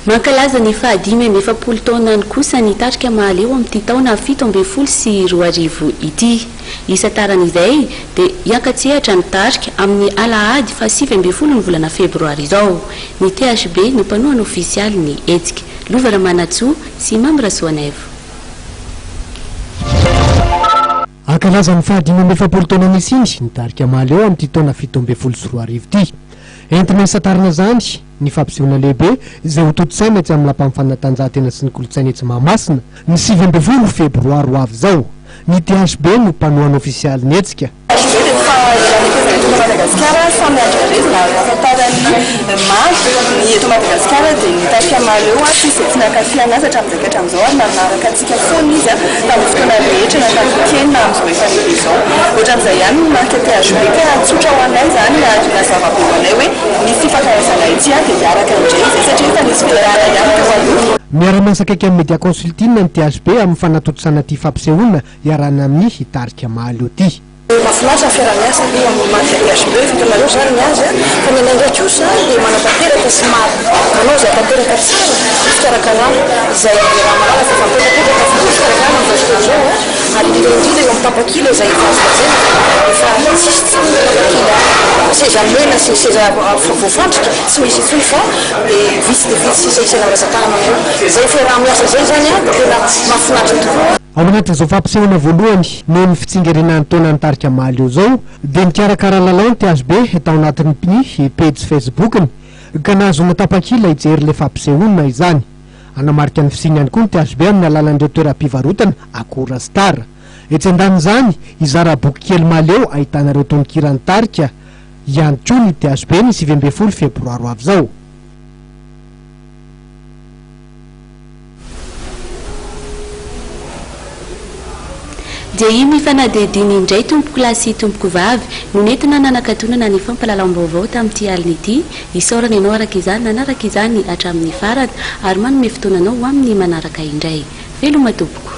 Mankalaza ny fahadimy amby efapolo taona any kosa nitarika mahaleo amin'ity taona 7 ity. Isataran'izay dia hiankatsehatra nitarika amin'ny alahady fa 7 ny volana febroary izao. Ny THB ny mpanohana ofisialy ny hetsika. Lovara Manatsoa sy Mamra Soanevo. Ankalaza ny fahadimy amby efapolo taona nisiny nitarika mahaleo amin'ity taona 7 ity. Entina isatarana zany ny fampisehoana lehibe izay ho toto-tsaina tsy amin'ny lapan'ny fanatanjahantena sy ny kolontsaina etsy Mahamasina ny 7 febroary ho avy izao. Ny THB no mpanohana ofisialy ny hetsika. Madagasikara samy andrerezina afatarany maro ny eto Madagasikara dia nitarika mahaleo sy tsy nankafiana azy hatramin'izay ka hatramin'izao ary manaraka antsika foana izy tamin'ny fotoana rehetra na tamin'ikena amin'izao efa lehibe izao. Ohatran'izay ihany no marika THB ka tsotra ho anay zany na zava-be ho anay hoe misy fankarazana ity dia miaraka indray izay satria efa nisy fiarahana ihany tao aloha. Miara-miasa akaiky amin'ny Media Consulting ny THB amin'ny fanatotosana ity fampisehoana iarana amin'ny hitarika mahaleo ity. Mahafinaritra fiara-miasa io amin'ny marika THB vitanareo zany ny azy fa ny ndraiky kosa dia manatanteraka sy manao izay tanteraka tsara fikarakarana izay raha malala fa fampetrapetraka fikarakarana amin'izao fotoana izao ary indrindra eo amin'ny tapakila izay fazolazena efa tsisy tapakila seza mena sy seza voafantrika tsy misy itsony fa dia vitsy dia vitsy sisa isana razan-tanana io izay fiara-miasa zay zany dia tena mahafinaritra tokoa. Ao anatin'izao fampisehoana voalohany noho ny fitsingerenan'ny taona nitarika mahaleo zao dia nikarakara lalao ny THB tao anatin'ny page Facebook-ny ka nahazo tapakila hijery ilay fampisehoana izany. Anamarika ny fisiny ihany koa ny THB amin'ny alalan'ireo toeram-pivarotana akora Star. Etsy andanin'izany izara boky kely mahaleo ahitanareo tononkira nitarika ihany koa ny THB ny 7 febroary ho avy izao. Dia io mifanadidiny indray tompoko lahy sy tompoko vavy no nentina nanakatonana ny fampahalalam-baovao tamin'ity alina ity. Isaorana ianao araka izany nanaraka izany hatramin'ny farany ary manome fotoananao ho amin'ny manaraka indray. Veloma tompoko.